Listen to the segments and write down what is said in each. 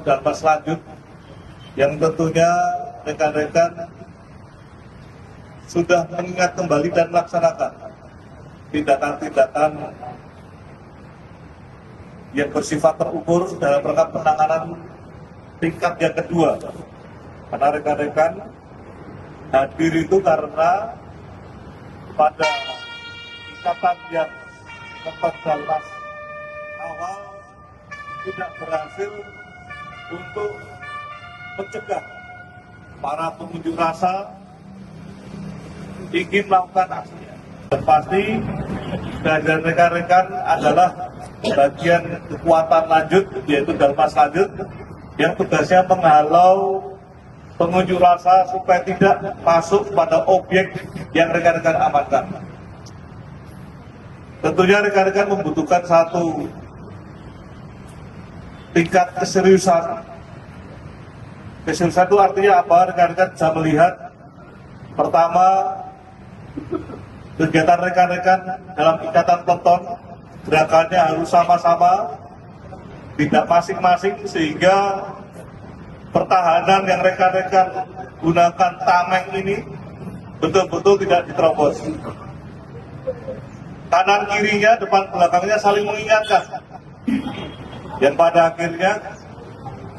Dharma Selanjut yang tentunya rekan-rekan sudah mengingat kembali dan melaksanakan tindakan-tindakan yang bersifat terukur dalam rangka penanganan tingkat yang kedua. Karena rekan-rekan hadir itu karena pada ikatan yang memperjelas awal tidak berhasil untuk mencegah para pengunjuk rasa ingin melakukan aksinya. Dan pasti dari rekan-rekan adalah bagian kekuatan lanjut, yaitu Dharma Selanjut, yang tugasnya menghalau pengunjuk rasa supaya tidak masuk pada objek yang rekan-rekan amankan. Tentunya rekan-rekan membutuhkan satu tingkat keseriusan. Keseriusan itu artinya apa? Rekan-rekan bisa melihat pertama, kegiatan rekan-rekan dalam ikatan peleton gerakannya harus sama-sama, tidak masing-masing, sehingga pertahanan yang rekan-rekan gunakan tameng ini betul-betul tidak diterobos. Kanan kirinya, depan belakangnya saling mengingatkan. Dan pada akhirnya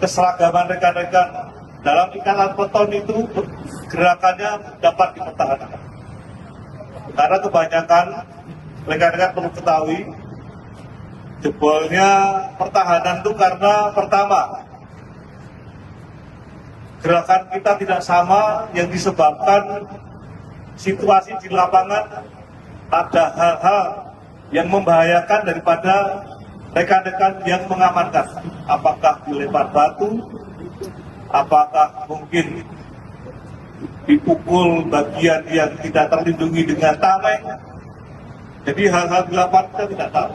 keseragaman rekan-rekan dalam ikatan peleton itu gerakannya dapat dipertahankan. Karena kebanyakan rekan-rekan perlu ketahui, jebolnya pertahanan itu karena pertama, gerakan kita tidak sama yang disebabkan situasi di lapangan ada hal-hal yang membahayakan daripada rekan-rekan yang mengamankan. Apakah dilempar batu, apakah mungkin dipukul bagian yang tidak terlindungi dengan tameng. Jadi hal-hal di lapangan kita tidak tahu.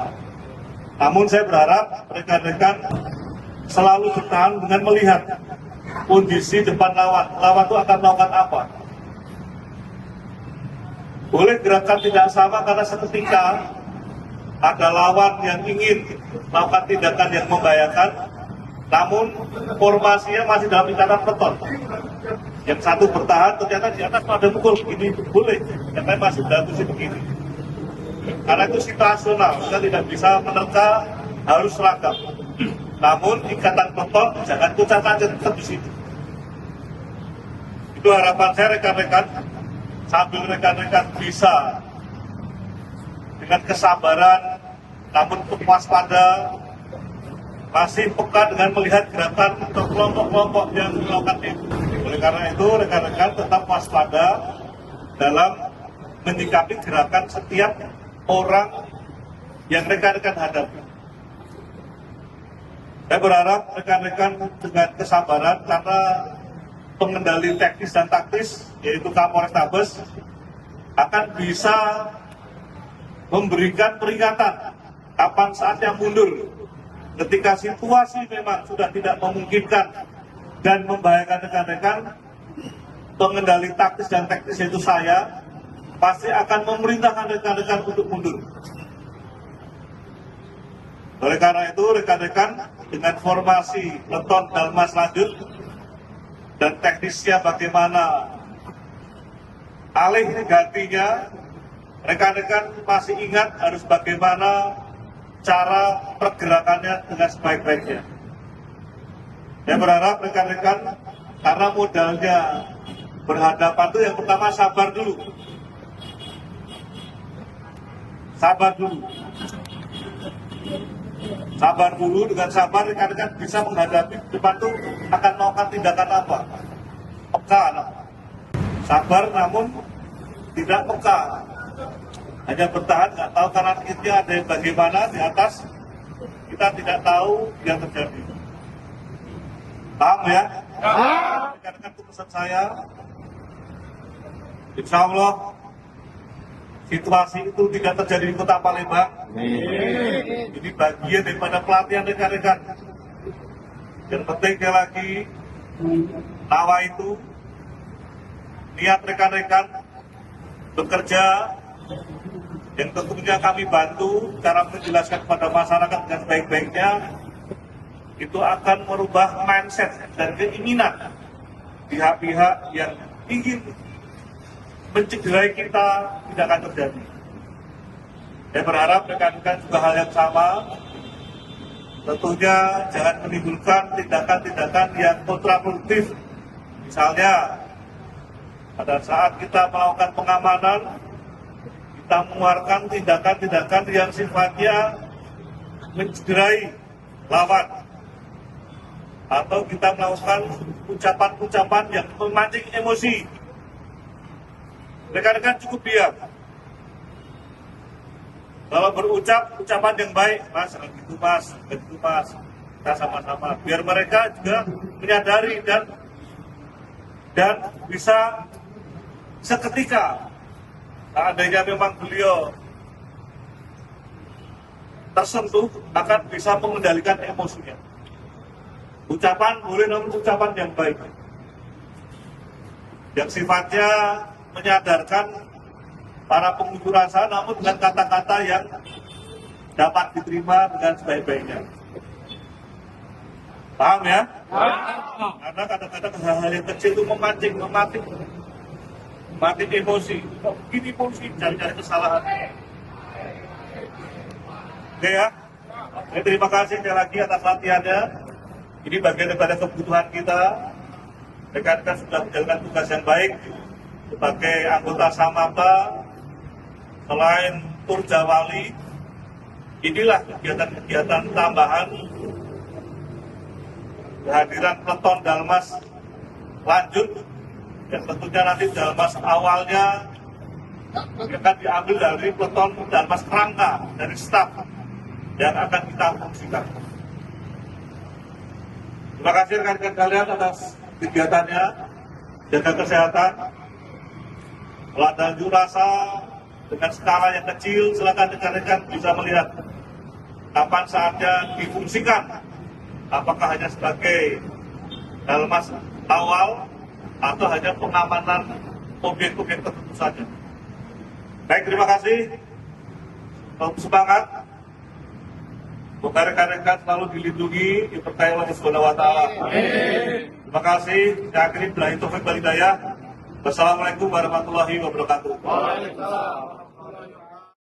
Namun saya berharap rekan-rekan selalu bertahan dengan melihat kondisi depan lawan. Lawan itu akan melakukan apa? Boleh gerakan tidak sama karena seketika ada lawan yang ingin melakukan tindakan yang membahayakan, namun formasinya masih dalam ikatan peleton. Yang satu bertahan, ternyata di atas ada pukul begini, boleh. Yang lain masih dalam posisi begini. Karena itu situasional, kita tidak bisa menerka harus seragam. Namun ikatan peleton jangan pucat aja tetap di situ. Itu harapan saya rekan-rekan, sambil rekan-rekan bisa dengan kesabaran, namun waspada, masih peka dengan melihat gerakan untuk kelompok-kelompok yang melakukan itu. Oleh karena itu, rekan-rekan tetap waspada dalam menyikapi gerakan setiap orang yang rekan-rekan hadapi. Saya berharap rekan-rekan dengan kesabaran, karena pengendali teknis dan taktis, yaitu Kapolres Tabes, akan bisa memberikan peringatan kapan saatnya mundur ketika situasi memang sudah tidak memungkinkan dan membahayakan rekan-rekan. Pengendali taktis dan teknis, yaitu saya, pasti akan memerintahkan rekan-rekan untuk mundur. Oleh karena itu, rekan-rekan dengan formasi peleton Dharma Selanjut dan teknisnya bagaimana alih gantinya, rekan-rekan masih ingat harus bagaimana cara pergerakannya dengan sebaik-baiknya. Saya berharap rekan-rekan, karena modalnya berhadapan itu yang pertama sabar dulu. Sabar dulu. Sabar dulu, dengan sabar rekan-rekan bisa menghadapi depan itu akan melakukan tindakan apa. Peka. Sabar namun tidak peka. Hanya bertahan, nggak tahu kanan kirinya ada yang bagaimana di atas, kita tidak tahu yang terjadi. Paham ya? Rekan-rekan, itu pesan saya. Insya Allah situasi itu tidak terjadi di Kota Palembang. Ini bagian daripada pelatihan rekan-rekan. Yang pentingnya lagi, tawa itu niat rekan-rekan bekerja, yang tentunya kami bantu cara menjelaskan kepada masyarakat dengan sebaik-baiknya. itu akan merubah mindset dan keinginan pihak-pihak yang ingin mencederai kita tidak akan terjadi. Saya berharap rekan-rekan juga hal yang sama, tentunya jangan menimbulkan tindakan-tindakan yang kontraproduktif. Misalnya, pada saat kita melakukan pengamanan, kita mengeluarkan tindakan-tindakan yang sifatnya mencederai lawan, atau kita melakukan ucapan-ucapan yang memancing emosi. Rekan-rekan cukup diam. Kalau berucap ucapan yang baik, mas, gitu mas, kita sama-sama. Biar mereka juga menyadari dan bisa seketika, seandainya memang beliau tersentuh, akan bisa mengendalikan emosinya. Ucapan boleh, namun ucapan yang baik, yang sifatnya menyadarkan para pengunjuk rasa, namun dengan kata-kata yang dapat diterima dengan sebaik-baiknya. Paham ya? Karena kadang-kadang hal-hal yang kecil itu memancing emosi. Kok begini emosi, cari-cari kesalahan. Oke ya? Terima kasih sekali lagi atas latihannya. Ini bagian daripada kebutuhan kita. Rekan-rekan sudah menjalankan tugas yang baik sebagai anggota Samapta. Selain Turjawali, inilah kegiatan-kegiatan tambahan kehadiran peleton Dalmas lanjut, yang tentunya nanti Dalmas awalnya akan diambil dari peleton Dalmas kerangka, dari staf yang akan kita fungsikan. Terima kasih rekan-rekan kalian atas kegiatannya. Jaga kesehatan, meladang unjuk rasa dengan skala yang kecil. Silakan rekan-rekan bisa melihat kapan saatnya difungsikan. Apakah hanya sebagai Dalmas awal atau hanya pengamanan objek-objek tertentu saja. Baik, terima kasih. Semangat. Semoga rekan-rekan selalu dilindungi, diberkahi oleh Subhanahu wa Ta'ala. Terima kasih. Saya akhiri billahi taufiq wal hidayah. Wassalamualaikum warahmatullahi wabarakatuh. Waalaikumsalam.